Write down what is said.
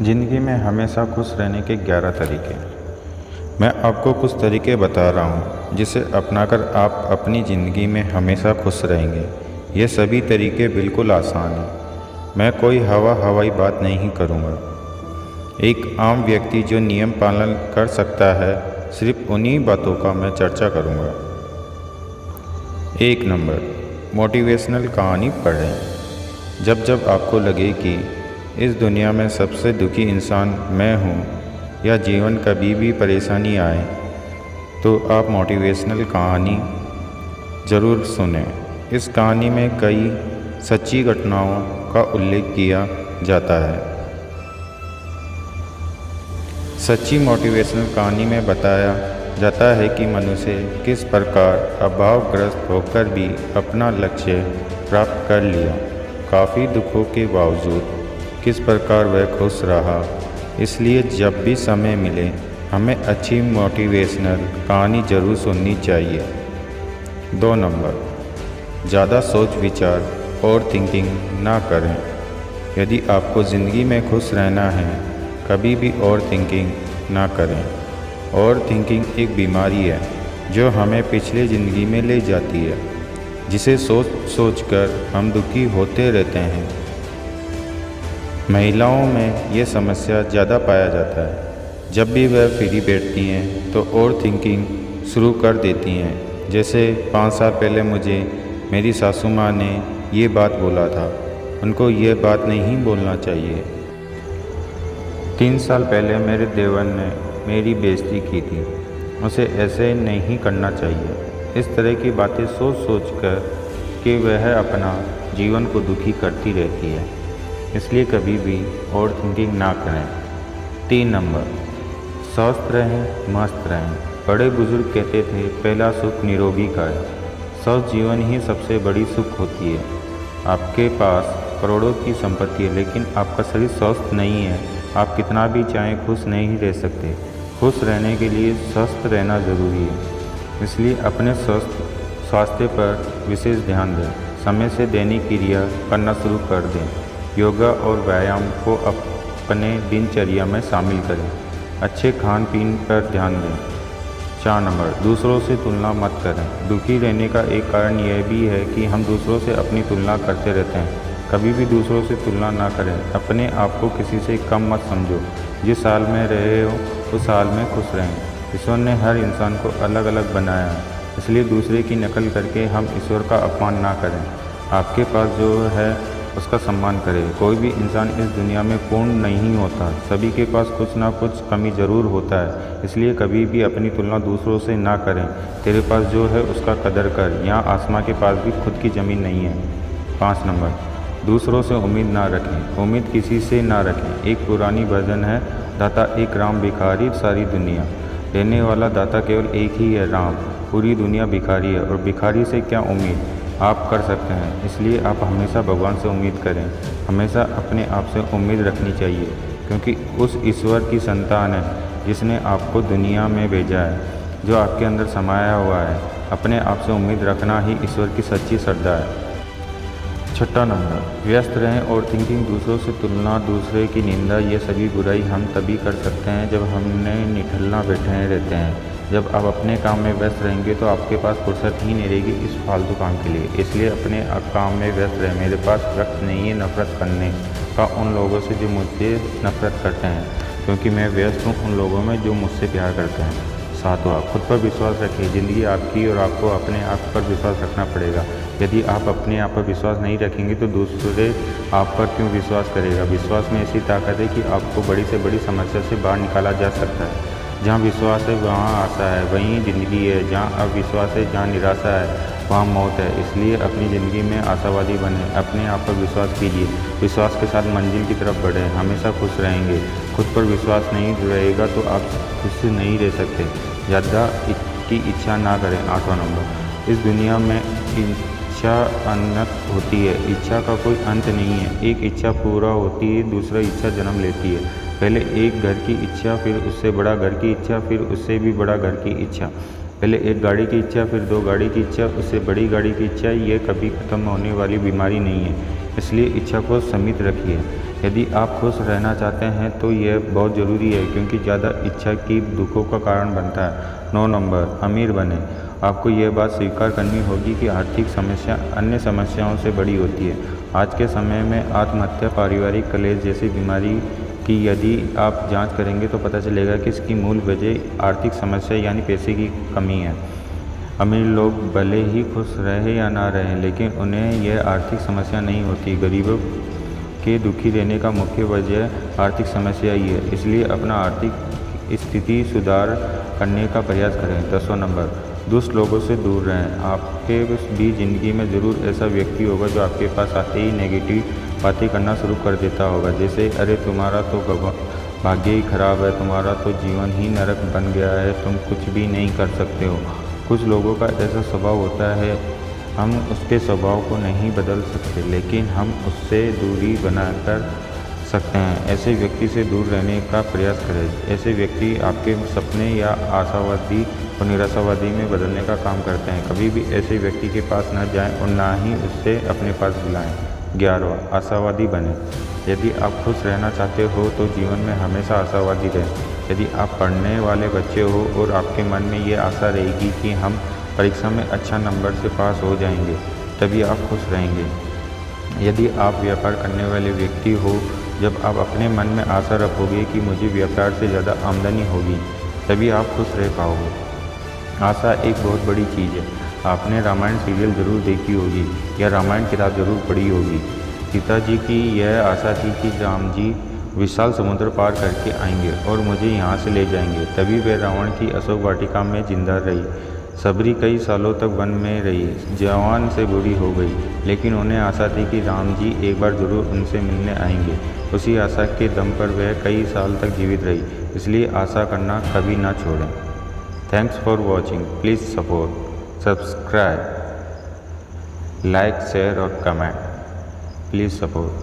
ज़िंदगी में हमेशा खुश रहने के 11 तरीके। मैं आपको कुछ तरीके बता रहा हूँ जिसे अपनाकर आप अपनी ज़िंदगी में हमेशा खुश रहेंगे। ये सभी तरीके बिल्कुल आसान हैं। मैं कोई हवाई बात नहीं करूँगा। एक आम व्यक्ति जो नियम पालन कर सकता है, सिर्फ उन्हीं बातों का मैं चर्चा करूँगा। 1 नंबर, मोटिवेशनल कहानी पढ़ें। जब जब आपको लगे कि इस दुनिया में सबसे दुखी इंसान मैं हूँ या जीवन कभी भी परेशानी आए, तो आप मोटिवेशनल कहानी ज़रूर सुनें। इस कहानी में कई सच्ची घटनाओं का उल्लेख किया जाता है। सच्ची मोटिवेशनल कहानी में बताया जाता है कि मनुष्य किस प्रकार अभावग्रस्त होकर भी अपना लक्ष्य प्राप्त कर लिया। काफ़ी दुखों के बावजूद किस प्रकार वह खुश रहा। इसलिए जब भी समय मिले हमें अच्छी मोटिवेशनल कहानी ज़रूर सुननी चाहिए। 2 नंबर, ज़्यादा सोच विचार और थिंकिंग ना करें। यदि आपको ज़िंदगी में खुश रहना है, कभी भी और थिंकिंग ना करें। और थिंकिंग एक बीमारी है जो हमें पिछले ज़िंदगी में ले जाती है, जिसे सोच कर हम दुखी होते रहते हैं। महिलाओं में ये समस्या ज़्यादा पाया जाता है। जब भी वह फ्री बैठती हैं तो और थिंकिंग शुरू कर देती हैं। जैसे 5 साल पहले मुझे मेरी सासू माँ ने ये बात बोला था, उनको ये बात नहीं बोलना चाहिए। 3 साल पहले मेरे देवर ने मेरी बेइज्जती की थी, उसे ऐसे नहीं करना चाहिए। इस तरह की बातें सोच कर कि वह अपना जीवन को दुखी करती रहती है। इसलिए कभी भी ओवर थिंकिंग ना करें। 3 नंबर, स्वस्थ रहें, मस्त रहें। बड़े बुजुर्ग कहते थे, पहला सुख निरोगी का है। स्वस्थ जीवन ही सबसे बड़ी सुख होती है। आपके पास करोड़ों की संपत्ति है, लेकिन आपका शरीर स्वस्थ नहीं है, आप कितना भी चाहें खुश नहीं रह सकते। खुश रहने के लिए स्वस्थ रहना ज़रूरी है। इसलिए अपने स्वास्थ्य पर विशेष ध्यान दें। समय से दैनिक क्रिया करना शुरू कर दें। योगा और व्यायाम को अपने दिनचर्या में शामिल करें। अच्छे खान पीन पर ध्यान दें। 4 नंबर, दूसरों से तुलना मत करें। दुखी रहने का एक कारण यह भी है कि हम दूसरों से अपनी तुलना करते रहते हैं। कभी भी दूसरों से तुलना ना करें। अपने आप को किसी से कम मत समझो। जिस साल में रहे हो उस साल में खुश रहें। ईश्वर ने हर इंसान को अलग अलग बनाया है, इसलिए दूसरे की नकल करके हम ईश्वर का अपमान ना करें। आपके पास जो है उसका सम्मान करें। कोई भी इंसान इस दुनिया में पूर्ण नहीं होता, सभी के पास कुछ ना कुछ कमी ज़रूर होता है। इसलिए कभी भी अपनी तुलना दूसरों से ना करें। तेरे पास जो है उसका कदर कर। यहाँ आसमां के पास भी खुद की ज़मीन नहीं है। 5 नंबर, दूसरों से उम्मीद ना रखें। उम्मीद किसी से ना रखें। एक पुरानी भजन है, दाता एक राम भिखारी सारी दुनिया। देने वाला दाता केवल एक ही है, राम। पूरी दुनिया भिखारी है, और भिखारी से क्या उम्मीद आप कर सकते हैं। इसलिए आप हमेशा भगवान से उम्मीद करें। हमेशा अपने आप से उम्मीद रखनी चाहिए, क्योंकि उस ईश्वर की संतान है जिसने आपको दुनिया में भेजा है, जो आपके अंदर समाया हुआ है। अपने आप से उम्मीद रखना ही ईश्वर की सच्ची श्रद्धा है। 6 नंबर, व्यस्त रहें और थिंकिंग। दूसरों से तुलना, दूसरे की निंदा, ये सभी बुराई हम तभी कर सकते हैं जब हमने निठल्ला बैठे रहते हैं। जब आप अपने काम में व्यस्त रहेंगे तो आपके पास फुर्सत ही नहीं रहेगी इस फालतू काम के लिए। इसलिए अपने काम में व्यस्त रहें। मेरे पास वक्त नहीं है नफ़रत करने का उन लोगों से जो मुझसे नफ़रत करते हैं, क्योंकि मैं व्यस्त हूँ उन लोगों में जो मुझसे प्यार करते हैं। 7वां, खुद पर विश्वास रखें। ज़िंदगी आपकी और आपको अपने आप पर विश्वास रखना पड़ेगा। यदि आप अपने आप पर विश्वास नहीं रखेंगे तो दूसरे आप पर क्यों विश्वास करेगा। विश्वास में ऐसी ताकत है कि आपको बड़ी से बड़ी समस्या से बाहर निकाला जा सकता है। जहाँ विश्वास है वहाँ आशा है, वहीं ज़िंदगी है। जहाँ अविश्वास है, जहाँ निराशा है, वहाँ मौत है। इसलिए अपनी ज़िंदगी में आशावादी बने। अपने आप पर विश्वास कीजिए। विश्वास के साथ मंजिल की तरफ बढ़ें। हमेशा खुश रहेंगे। खुद पर विश्वास नहीं रहेगा तो आप खुश नहीं रह सकते। ज़्यादा की इच्छा ना करें। 8वां नंबर, इस दुनिया में इच्छा अनंत होती है। इच्छा का कोई अंत नहीं है। एक इच्छा पूरा होती है, दूसरा इच्छा जन्म लेती है। पहले एक घर की इच्छा, फिर उससे बड़ा घर की इच्छा, फिर उससे भी बड़ा घर की इच्छा। पहले एक गाड़ी की इच्छा, फिर 2 गाड़ी की इच्छा, उससे बड़ी गाड़ी की इच्छा। ये कभी ख़त्म होने वाली बीमारी नहीं है। इसलिए इच्छा को सीमित रखिए। यदि आप खुश रहना चाहते हैं तो यह बहुत ज़रूरी है, क्योंकि ज़्यादा इच्छा की दुखों का कारण बनता है। 9 नंबर, अमीर बने। आपको यह बात स्वीकार करनी होगी कि आर्थिक समस्या अन्य समस्याओं से बड़ी होती है। आज के समय में आत्महत्या, पारिवारिक कलेश जैसी बीमारी की यदि आप जांच करेंगे तो पता चलेगा कि इसकी मूल वजह आर्थिक समस्या यानी पैसे की कमी है। अमीर लोग भले ही खुश रहे या ना रहें, लेकिन उन्हें यह आर्थिक समस्या नहीं होती। गरीबों के दुखी रहने का मुख्य वजह आर्थिक समस्या ही है। इसलिए अपना आर्थिक स्थिति सुधार करने का प्रयास करें। 10वां नंबर, दुष्ट लोगों से दूर रहें। आपके भी ज़िंदगी में ज़रूर ऐसा व्यक्ति होगा जो आपके पास आते ही नेगेटिव बातें करना शुरू कर देता होगा, जैसे अरे तुम्हारा तो भाग्य ही खराब है, तुम्हारा तो जीवन ही नरक बन गया है, तुम कुछ भी नहीं कर सकते हो। कुछ लोगों का ऐसा स्वभाव होता है, हम उसके स्वभाव को नहीं बदल सकते, लेकिन हम उससे दूरी बनाकर सकते हैं। ऐसे व्यक्ति से दूर रहने का प्रयास करें। ऐसे व्यक्ति आपके सपने या आशावादी और निराशावादी में बदलने का काम करते हैं। कभी भी ऐसे व्यक्ति के पास न जाएं और ना ही उससे अपने पास बुलाएं। 11वां, आशावादी बने। यदि आप खुश रहना चाहते हो तो जीवन में हमेशा आशावादी रहें। यदि आप पढ़ने वाले बच्चे हो और आपके मन में ये आशा रहेगी कि हम परीक्षा में अच्छा नंबर से पास हो जाएंगे, तभी आप खुश रहेंगे। यदि आप व्यापार करने वाले व्यक्ति हो, जब आप अपने मन में आशा रखोगे कि मुझे व्यापार से ज़्यादा आमदनी होगी, तभी आप खुश रह पाओगे। आशा एक बहुत बड़ी चीज़ है। आपने रामायण सीरियल ज़रूर देखी होगी या रामायण किताब ज़रूर पढ़ी होगी। सीता जी की यह आशा थी कि राम जी विशाल समुद्र पार करके आएंगे और मुझे यहाँ से ले जाएंगे। तभी वे रावण की अशोक वाटिका में जिंदा रही। सबरी कई सालों तक वन में रही, जवान से बूढ़ी हो गई, लेकिन उन्हें आशा थी कि राम जी एक बार ज़रूर उनसे मिलने आएंगे। उसी आशा के दम पर वह कई साल तक जीवित रही। इसलिए आशा करना कभी ना छोड़ें। Thanks for watching. Please support, subscribe, like, share और कमेंट। Please support.